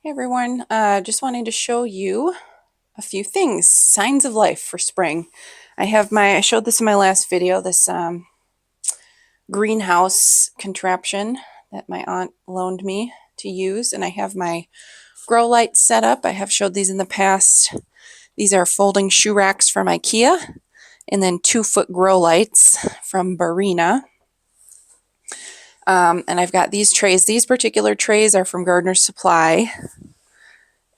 Hey everyone, just wanting to show you a few things, signs of life for spring. I showed this in my last video, this greenhouse contraption that my aunt loaned me to use, and I have my grow lights set up. I have showed these in the past. These are folding shoe racks from IKEA, and then 2-foot grow lights from Barina. And I've got these trays. These particular trays are from Gardener's Supply.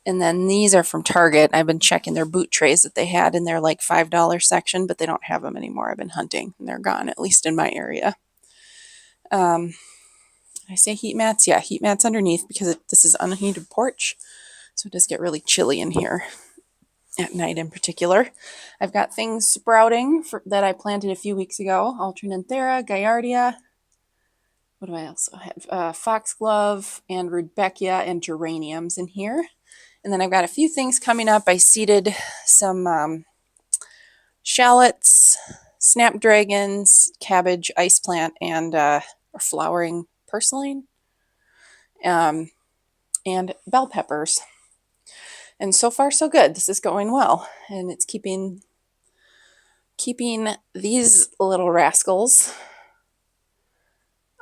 And then these are from Target. I've been checking their boot trays that they had in their like $5 section, but they don't have them anymore. I've been hunting and they're gone, at least in my area. I say heat mats? Yeah, heat mats underneath because this is unheated porch. So it does get really chilly in here at night in particular. I've got things sprouting that I planted a few weeks ago. Alternanthera, Gaillardia. What do I also have? Foxglove and Rudbeckia and geraniums in here. And then I've got a few things coming up. I seeded some shallots, snapdragons, cabbage, ice plant, and flowering purslane, and bell peppers. And so far so good. This is going well, and it's keeping these little rascals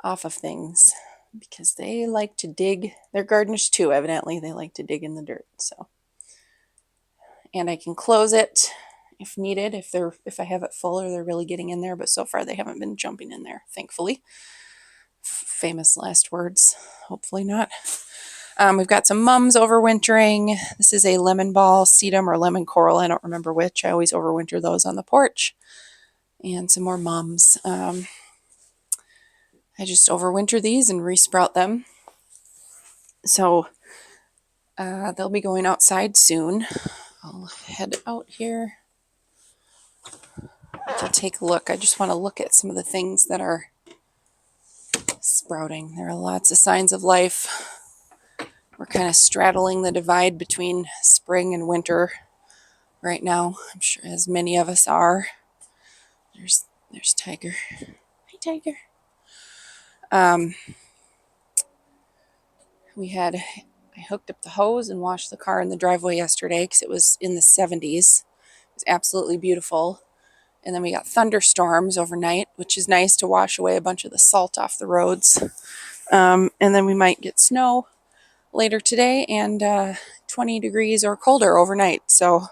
off of things because they like to dig. They're gardeners too, evidently. They like to dig in the dirt. So, and I can close it if needed, if I have it full or they're really getting in there, but so far they haven't been jumping in there, thankfully. Famous last words, hopefully not. We've got some mums overwintering. This is a lemon ball sedum or lemon coral, I don't remember which. I always overwinter those on the porch. And some more mums. I just overwinter these and resprout them. So they'll be going outside soon. I'll head out here to take a look. I just want to look at some of the things that are sprouting. There are lots of signs of life. We're kind of straddling the divide between spring and winter right now. I'm sure as many of us are. There's Tiger. Hey, Tiger. I hooked up the hose and washed the car in the driveway yesterday because it was in the 70s. It was absolutely beautiful. And then we got thunderstorms overnight, which is nice to wash away a bunch of the salt off the roads. And then we might get snow later today and 20 degrees or colder overnight. So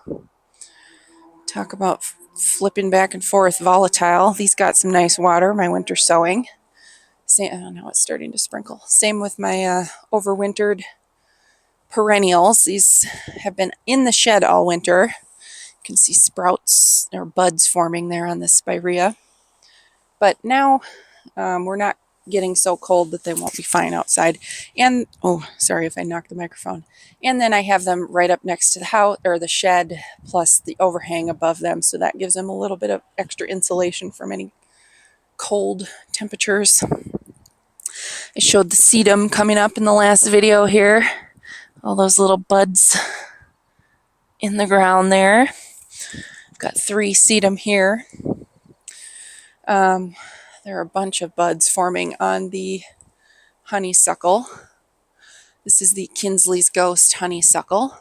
talk about flipping back and forth volatile. These got some nice water, my winter sowing. Now it's starting to sprinkle. Same with my overwintered perennials. These have been in the shed all winter. You can see sprouts or buds forming there on the spirea. But now we're not getting so cold that they won't be fine outside. And, oh, sorry if I knocked the microphone. And then I have them right up next to the house or the shed, plus the overhang above them. So that gives them a little bit of extra insulation from any cold temperatures. I showed the sedum coming up in the last video here. All those little buds in the ground there. I've got 3 sedum here. There are a bunch of buds forming on the honeysuckle. This is the Kinsley's Ghost honeysuckle.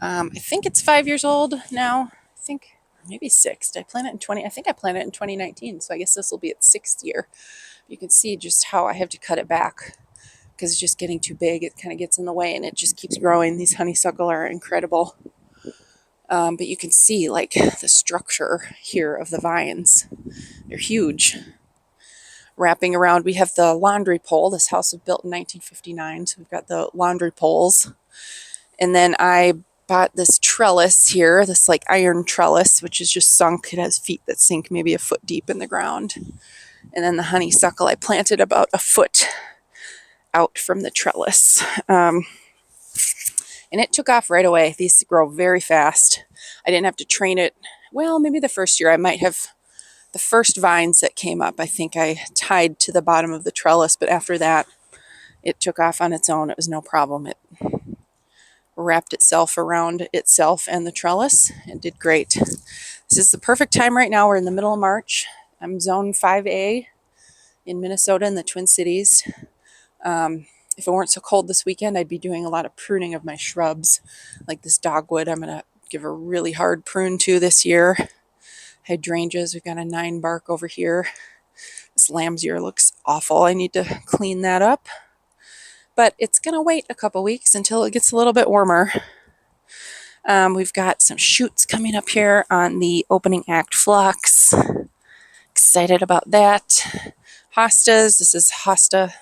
I think it's 5 years old now. I think maybe 6. Did I plant it in I think I planted it in 2019, so I guess this will be its 6th year. You can see just how I have to cut it back because it's just getting too big. It kind of gets in the way and it just keeps growing. These honeysuckle are incredible. But you can see like the structure here of the vines. They're huge. Wrapping around, we have the laundry pole. This house was built in 1959, so we've got the laundry poles. And then I bought this trellis here, this like iron trellis, which is just sunk. It has feet that sink maybe a foot deep in the ground. And then the honeysuckle I planted about a foot out from the trellis. And it took off right away. These grow very fast. I didn't have to train it. Well, maybe the first year I might have. The first vines that came up, I think I tied to the bottom of the trellis, but after that, it took off on its own. It was no problem. It wrapped itself around itself and the trellis and did great. This is the perfect time right now. We're in the middle of March. I'm zone 5A in Minnesota in the Twin Cities. If it weren't so cold this weekend, I'd be doing a lot of pruning of my shrubs, like this dogwood. I'm going to give a really hard prune to this year. Hydrangeas, we've got a 9 bark over here. This lamb's ear looks awful. I need to clean that up. But it's going to wait a couple weeks until it gets a little bit warmer. We've got some shoots coming up here on the opening act phlox. Excited about that. Hostas, this is hosta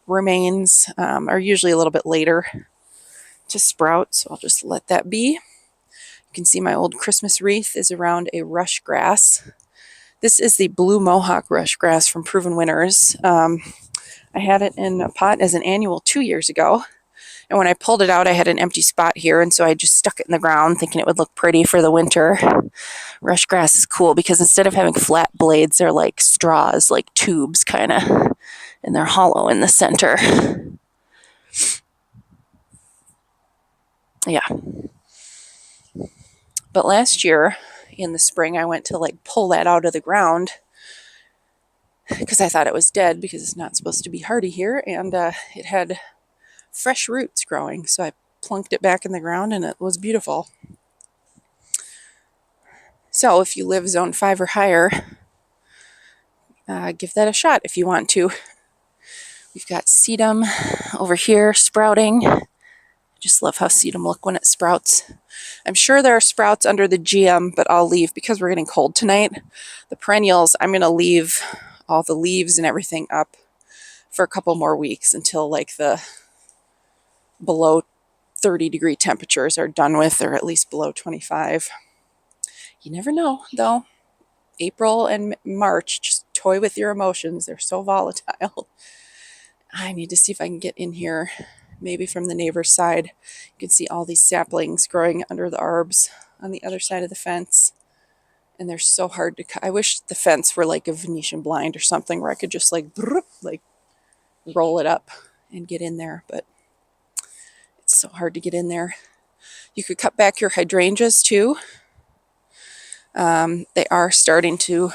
remains, are usually a little bit later to sprout, so I'll just let that be. You can see my old Christmas wreath is around a rush grass. This is the blue mohawk rush grass from Proven Winners. I had it in a pot as an annual 2 years ago. And when I pulled it out, I had an empty spot here, and so I just stuck it in the ground thinking it would look pretty for the winter. Rush grass is cool because instead of having flat blades, they're like straws, like tubes kind of, and they're hollow in the center. Yeah. But last year in the spring, I went to like pull that out of the ground because I thought it was dead because it's not supposed to be hardy here, and it had fresh roots growing, so I plunked it back in the ground and it was beautiful. So if you live zone 5 or higher, give that a shot if you want to. We've got sedum over here sprouting. I just love how sedum look when it sprouts. I'm sure there are sprouts under the GM, but I'll leave because we're getting cold tonight. The perennials, I'm going to leave all the leaves and everything up for a couple more weeks until like the below 30-degree temperatures are done with, or at least below 25. You never know, though. April and March, just toy with your emotions. They're so volatile. I need to see if I can get in here, maybe from the neighbor's side. You can see all these saplings growing under the arbs on the other side of the fence. And they're so hard to cut. I wish the fence were like a Venetian blind or something where I could just like roll it up and get in there, but it's so hard to get in there. You could cut back your hydrangeas too. They are starting to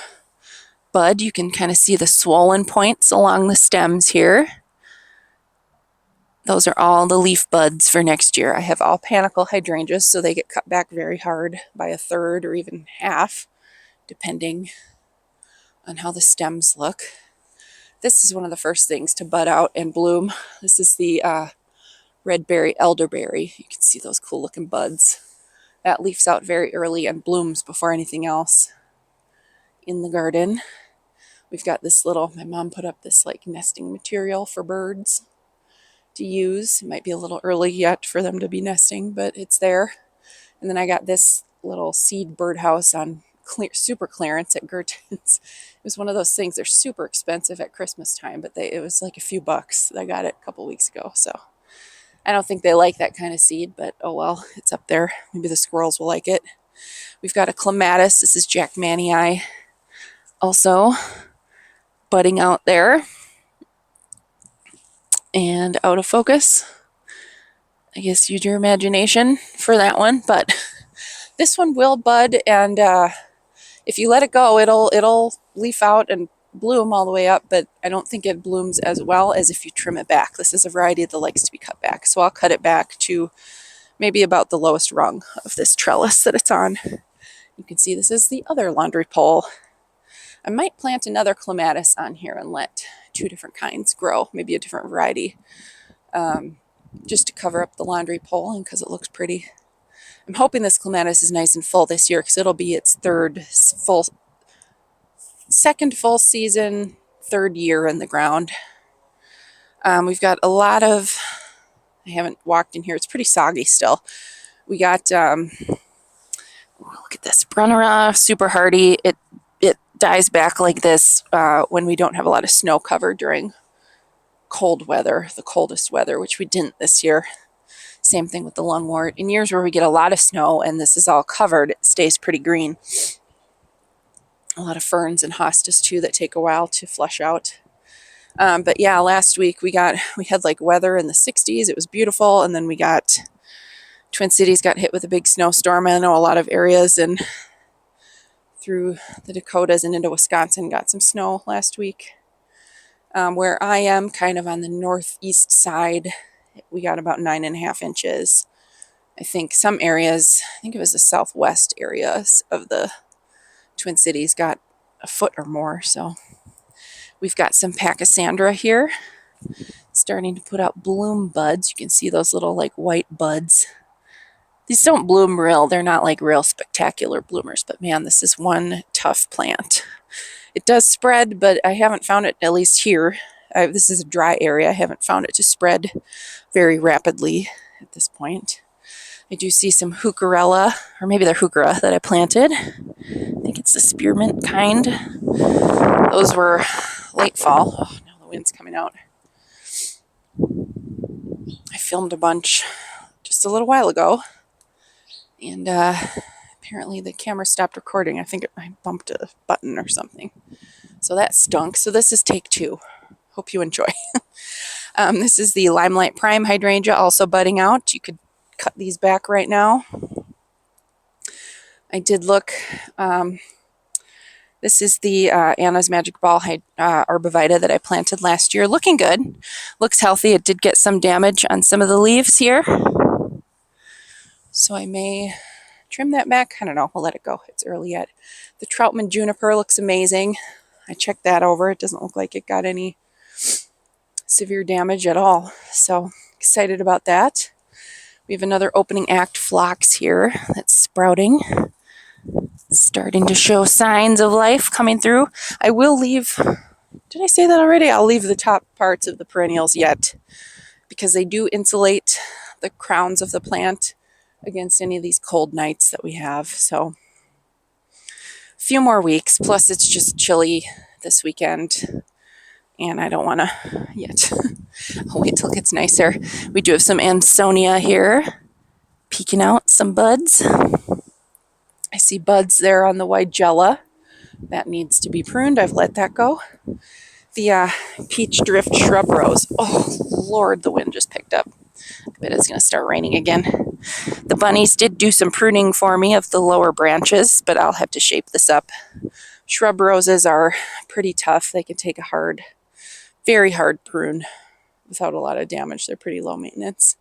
bud. You can kind of see the swollen points along the stems here. Those are all the leaf buds for next year. I have all panicle hydrangeas, so they get cut back very hard by a third or even half, depending on how the stems look. This is one of the first things to bud out and bloom. This is the red berry elderberry. You can see those cool looking buds. That leafs out very early and blooms before anything else in the garden. We've got this little, my mom put up this like nesting material for birds to use. It might be a little early yet for them to be nesting, but it's there. And then I got this little seed birdhouse on super clearance at Gertens. It was one of those things, they're super expensive at Christmas time, but it was like a few bucks. I got it a couple weeks ago, so I don't think they like that kind of seed, but oh well, it's up there. Maybe the squirrels will like it. We've got a clematis. This is Jackmanii also budding out there and out of focus. I guess use your imagination for that one, but this one will bud, and if you let it go, it'll leaf out and bloom all the way up, but I don't think it blooms as well as if you trim it back. This is a variety that likes to be cut back, so I'll cut it back to maybe about the lowest rung of this trellis that it's on. You can see this is the other laundry pole. I might plant another clematis on here and let 2 different kinds grow, maybe a different variety, just to cover up the laundry pole and because it looks pretty. I'm hoping this clematis is nice and full this year because it'll be its second full season, 3rd year in the ground. We've got a lot of, I haven't walked in here, it's pretty soggy still. We got, look at this, Brunnera, super hardy. It dies back like this when we don't have a lot of snow cover during cold weather, the coldest weather, which we didn't this year. Same thing with the lungwort. In years where we get a lot of snow and this is all covered, it stays pretty green. A lot of ferns and hostas too that take a while to flush out. But yeah, last week we had like weather in the 60s. It was beautiful, and then we got Twin Cities got hit with a big snowstorm. I know a lot of areas and through the Dakotas and into Wisconsin got some snow last week. Where I am, kind of on the northeast side, we got about 9.5 inches. I think some areas, I think it was the southwest areas of the Twin Cities, got a foot or more. So we've got some Pachysandra here starting to put out bloom buds. You can see those little like white buds. These don't bloom real, they're not like real spectacular bloomers, but man, this is one tough plant. It does spread, but I haven't found it, at least here. This is a dry area. I haven't found it to spread very rapidly at this point. I do see some heucherella, or maybe they're heuchera that I planted. I think it's the spearmint kind. Those were late fall. Oh, now the wind's coming out. I filmed a bunch just a little while ago, and apparently the camera stopped recording. I think I bumped a button or something. So that stunk. So this is take 2. Hope you enjoy. This is the Limelight Prime hydrangea, also budding out. You could cut these back right now. I did look. This is the Anna's Magic Ball arborvitae that I planted last year. Looking good. Looks healthy. It did get some damage on some of the leaves here, so I may trim that back. I don't know. We'll let it go. It's early yet. The Troutman juniper looks amazing. I checked that over. It doesn't look like it got any severe damage at all. So excited about that. We have another opening act phlox here that's sprouting. Starting to show signs of life coming through. I will leave, did I say that already? I'll leave the top parts of the perennials yet, because they do insulate the crowns of the plant against any of these cold nights that we have. So a few more weeks, plus it's just chilly this weekend, and I don't want to yet. I'll wait till it gets nicer. We do have some Ansonia here, peeking out some buds. I see buds there on the Weigela. That needs to be pruned. I've let that go. The peach drift shrub rose. Oh, Lord, the wind just picked up. I bet it's going to start raining again. The bunnies did do some pruning for me of the lower branches, but I'll have to shape this up. Shrub roses are pretty tough. They can take a hard, very hard prune without a lot of damage. They're pretty low maintenance.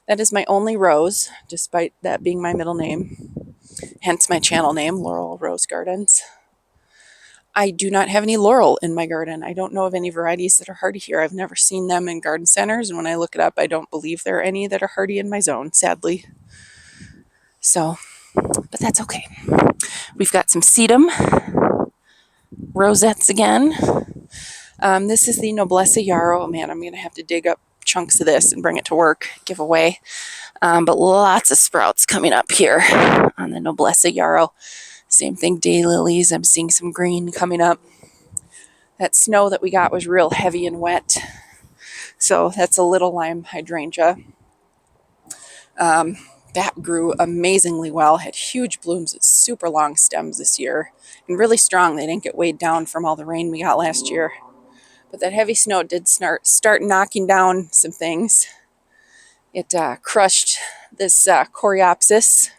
That is my only rose, despite that being my middle name. Hence my channel name, Laurel Rose Gardens. I do not have any laurel in my garden. I don't know of any varieties that are hardy here. I've never seen them in garden centers, and when I look it up, I don't believe there are any that are hardy in my zone, sadly. So, but that's okay. We've got some sedum rosettes again. This is the Noblesse Yarrow. Oh man, I'm going to have to dig up chunks of this and bring it to work, give away. But lots of sprouts coming up here on the Noblesse Yarrow. Same thing, daylilies. I'm seeing some green coming up. That snow that we got was real heavy and wet. So that's a little lime hydrangea. That grew amazingly well. Had huge blooms with super long stems this year. And really strong. They didn't get weighed down from all the rain we got last year. But that heavy snow did start knocking down some things. It crushed this coreopsis.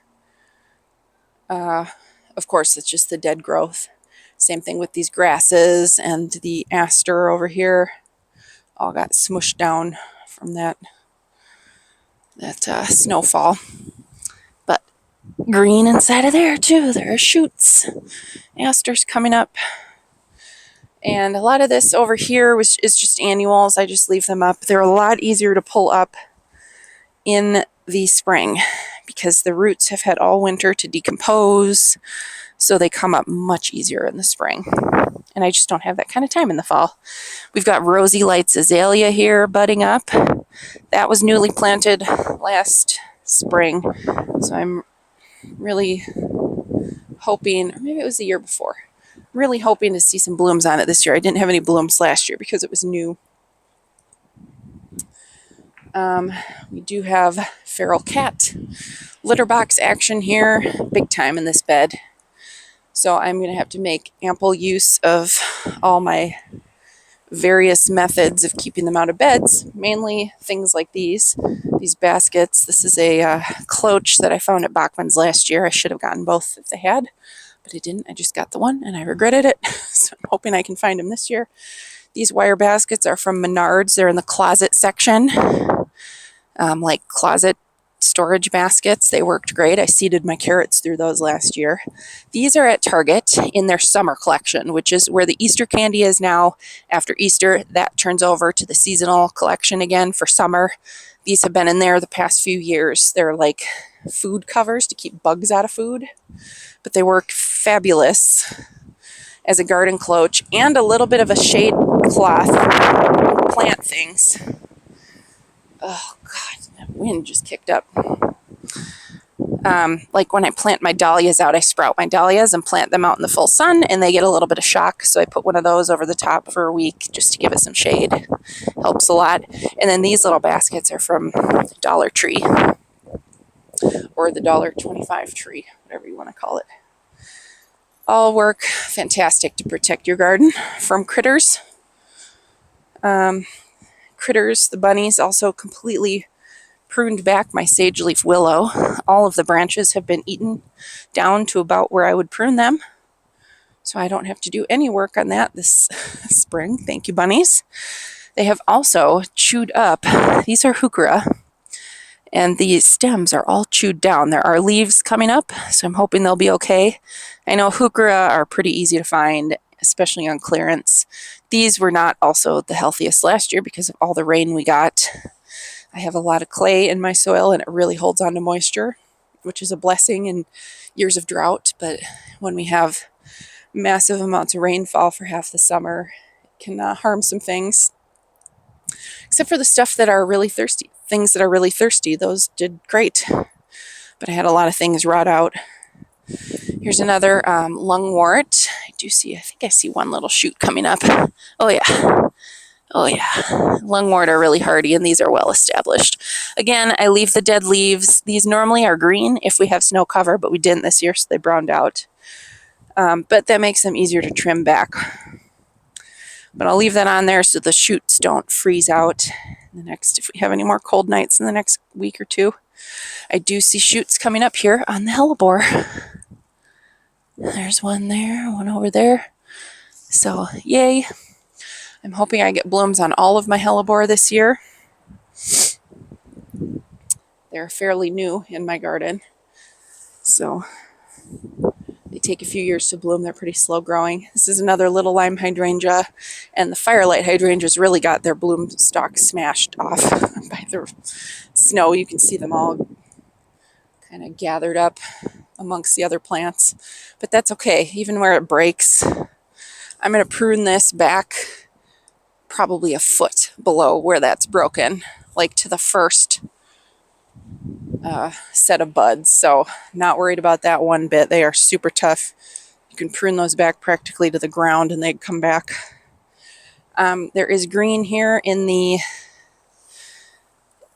Of course, it's just the dead growth. Same thing with these grasses and the aster over here. All got smushed down from that snowfall. But green inside of there too. There are shoots. Asters coming up. And a lot of this over here is just annuals. I just leave them up. They're a lot easier to pull up in the spring because the roots have had all winter to decompose, so they come up much easier in the spring. And I just don't have that kind of time in the fall. We've got Rosy Lights azalea here budding up. That was newly planted last spring, so I'm really hoping, or maybe it was the year before, really hoping to see some blooms on it this year. I didn't have any blooms last year because it was new. We do have feral cat litter box action here, big time in this bed. So I'm going to have to make ample use of all my various methods of keeping them out of beds, mainly things like these baskets. This is a cloche that I found at Bachman's last year. I should have gotten both if they had, but I didn't. I just got the one and I regretted it. So I'm hoping I can find them this year. These wire baskets are from Menards. They're in the closet section, like closet storage baskets. They worked great. I seeded my carrots through those last year. These are at Target in their summer collection, which is where the Easter candy is now. After Easter, that turns over to the seasonal collection again for summer. These have been in there the past few years. They're like food covers to keep bugs out of food, but they work fabulous as a garden cloche and a little bit of a shade cloth plant things. Oh God, that wind just kicked up. Like when I plant my dahlias out, I sprout my dahlias and plant them out in the full sun, and they get a little bit of shock. So I put one of those over the top for a week just to give it some shade. Helps a lot. And then these little baskets are from Dollar Tree, or the $1.25 tree, whatever you want to call it. All work fantastic to protect your garden from critters. The bunnies also completely pruned back my sage leaf willow. All of the branches have been eaten down to about where I would prune them. So I don't have to do any work on that this spring. Thank you, bunnies. They have also chewed up, these are heuchera, and the stems are all chewed down. There are leaves coming up, so I'm hoping they'll be okay. I know heuchera are pretty easy to find, especially on clearance. These were not also the healthiest last year because of all the rain we got. I have a lot of clay in my soil, and it really holds on to moisture, which is a blessing in years of drought. But when we have massive amounts of rainfall for half the summer, it can harm some things. Except for the stuff that are really thirsty. Things that are really thirsty, those did great. But I had a lot of things rot out. Here's another lungwort. I think I see one little shoot coming up. Oh yeah. Lungwort are really hardy, and these are well established. Again, I leave the dead leaves. These normally are green if we have snow cover, but we didn't this year, so they browned out. But that makes them easier to trim back. But I'll leave that on there so the shoots don't freeze out if we have any more cold nights in the next week or two. I do see shoots coming up here on the hellebore. There's one there, one over there. So, yay. I'm hoping I get blooms on all of my hellebore this year. They're fairly new in my garden, so they take a few years to bloom. They're pretty slow growing. This is another little lime hydrangea, and the firelight hydrangeas really got their bloom stalks smashed off by the snow. You can see them all kind of gathered up amongst the other plants, but that's okay. Even where it breaks, I'm going to prune this back probably a foot below where that's broken, like to the first set of buds. So not worried about that one bit. They are super tough. You can prune those back practically to the ground and they'd come back. There is green here in the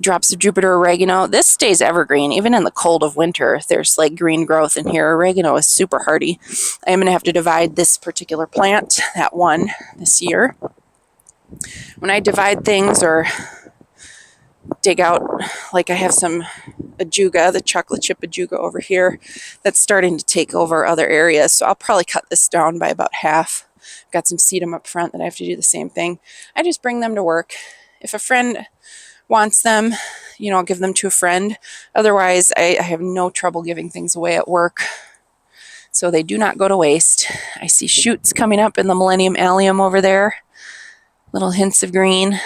drops of Jupiter oregano. This stays evergreen even in the cold of winter. There's like green growth in here. Oregano is super hardy. I'm going to have to divide this particular plant, that one, this year. When I divide things or dig out, like I have some ajuga, the chocolate chip ajuga over here, that's starting to take over other areas. So I'll probably cut this down by about half. Got some sedum up front that I have to do the same thing. I just bring them to work. If a friend wants them, I'll give them to a friend. Otherwise, I have no trouble giving things away at work. So they do not go to waste. I see shoots coming up in the Millennium Allium over there. Little hints of green.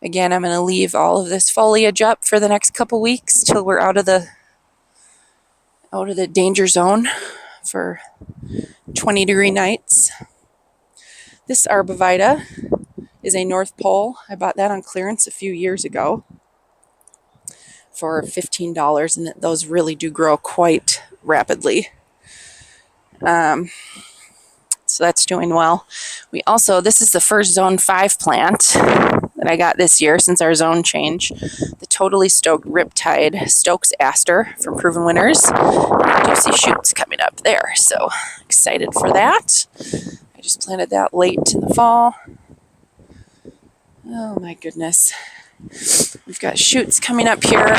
Again, I'm going to leave all of this foliage up for the next couple weeks till we're out of the danger zone for 20-degree nights. This arborvitae is a North Pole. I bought that on clearance a few years ago for $15, and those really do grow quite rapidly. So that's doing well. This is the first Zone 5 plant that I got this year since our zone change. The Totally Stoked Riptide Stokes Aster from Proven Winners. I do see shoots coming up there, so excited for that. I just planted that late in the fall. Oh my goodness. We've got shoots coming up here.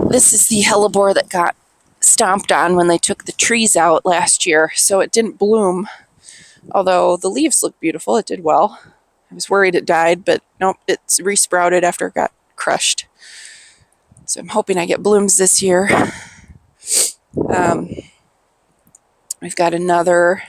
This is the hellebore that got stomped on when they took the trees out last year, so it didn't bloom. Although the leaves look beautiful, it did well. I was worried it died, but nope, it's resprouted after it got crushed. So I'm hoping I get blooms this year. We've got another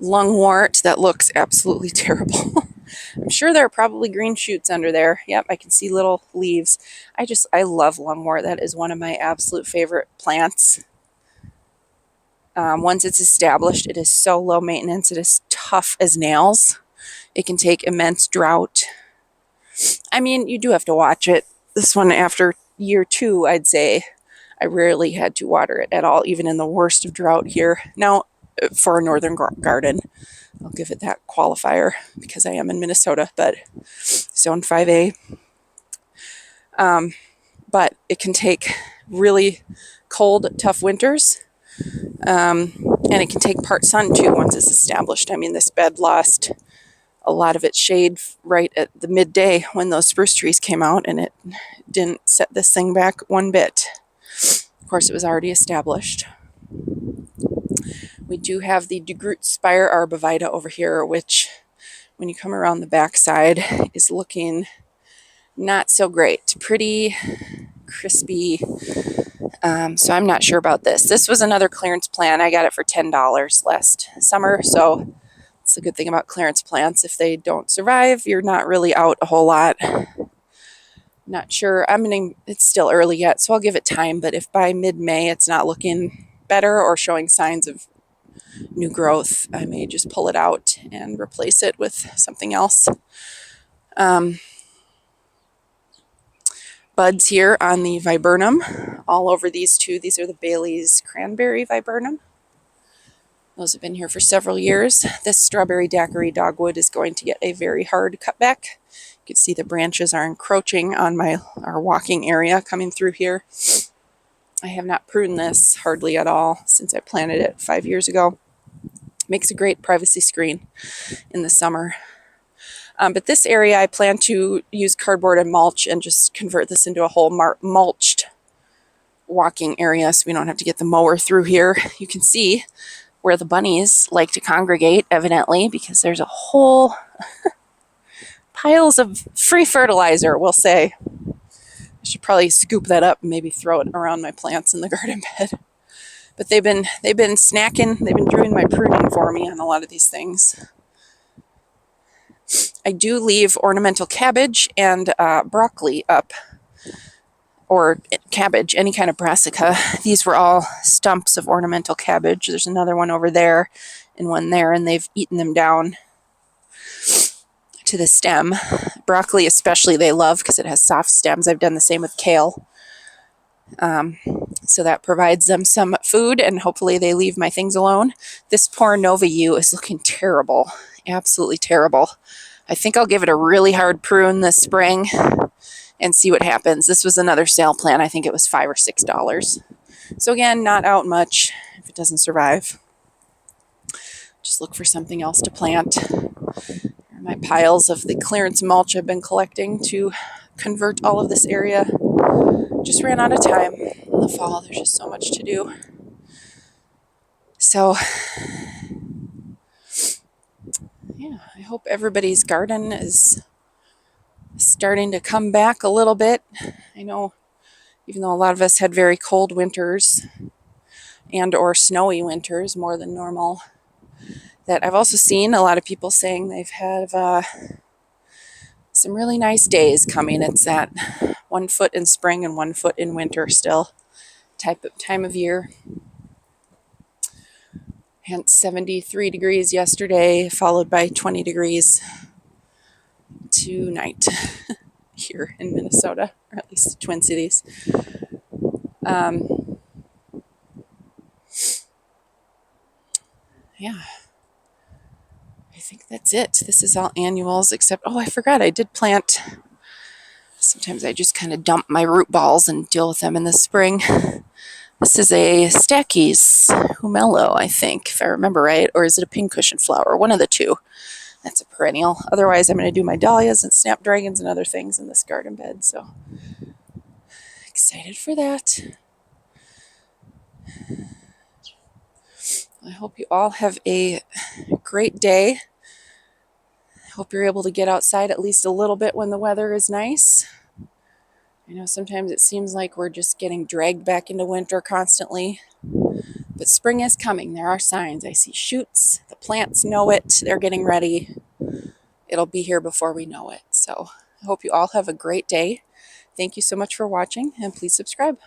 lungwort that looks absolutely terrible. I'm sure there are probably green shoots under there. Yep, I can see little leaves. I love lungwort. That is one of my absolute favorite plants. Once it's established, it is so low maintenance. It is tough as nails. It can take immense drought. I mean, you do have to watch it. This one, after year 2, I'd say I rarely had to water it at all, even in the worst of drought here. Now, for a northern garden, I'll give it that qualifier because I am in Minnesota, but zone 5A. But it can take really cold, tough winters, and it can take part sun too once it's established. I mean, this bed lost a lot of its shade right at the midday when those spruce trees came out, and it didn't set this thing back one bit. Of course, it was already established. We do have the DeGroot Spire Arbovita over here, which when you come around the backside is looking not so great. Pretty crispy. So I'm not sure about this. This was another clearance plant. I got it for $10 last summer. So it's a good thing about clearance plants. If they don't survive, you're not really out a whole lot. Not sure. It's still early yet, so I'll give it time. But if by mid-May it's not looking better or showing signs of new growth, I may just pull it out and replace it with something else. Buds here on the viburnum, all over these two. These are the Bailey's cranberry viburnum. Those have been here for several years. This strawberry daiquiri dogwood is going to get a very hard cutback. You can see the branches are encroaching on our walking area coming through here. I have not pruned this hardly at all since I planted it 5 years ago. Makes a great privacy screen in the summer. But this area I plan to use cardboard and mulch and just convert this into a whole mulched walking area so we don't have to get the mower through here. You can see where the bunnies like to congregate, evidently, because there's a whole piles of free fertilizer, we'll say. I should probably scoop that up and maybe throw it around my plants in the garden bed. But they've been snacking, they've been doing my pruning for me on a lot of these things. I do leave ornamental cabbage and broccoli up, or cabbage, any kind of brassica. These were all stumps of ornamental cabbage. There's another one over there and one there, and they've eaten them down to the stem. Broccoli especially they love because it has soft stems. I've done the same with kale. So that provides them some food, and hopefully they leave my things alone. This poor Nova U is looking terrible, absolutely terrible. I think I'll give it a really hard prune this spring and see what happens. This was another sale plan. I think it was $5 or $6. So again, not out much if it doesn't survive. Just look for something else to plant. Here are my piles of the clearance mulch I've been collecting to convert all of this area. Just ran out of time in the fall. There's just so much to do. So yeah, I hope everybody's garden is starting to come back a little bit. I know even though a lot of us had very cold winters and or snowy winters more than normal, that I've also seen a lot of people saying they've had some really nice days coming. It's that 1 foot in spring and 1 foot in winter still time of year. Hence 73 degrees yesterday, followed by 20 degrees tonight here in Minnesota, or at least the Twin Cities. Yeah, I think that's it. This is all annuals except, oh, I forgot I did plant. Sometimes I just kind of dump my root balls and deal with them in the spring. This is a Stacky's Humelo, I think, if I remember right, or is it a pincushion flower? One of the two. That's a perennial. Otherwise, I'm going to do my dahlias and snapdragons and other things in this garden bed, so excited for that. I hope you all have a great day. Hope you're able to get outside at least a little bit when the weather is nice. I know sometimes it seems like we're just getting dragged back into winter constantly, but spring is coming. There are signs. I see shoots. The plants know it. They're getting ready. It'll be here before we know it. So I hope you all have a great day. Thank you so much for watching, and please subscribe.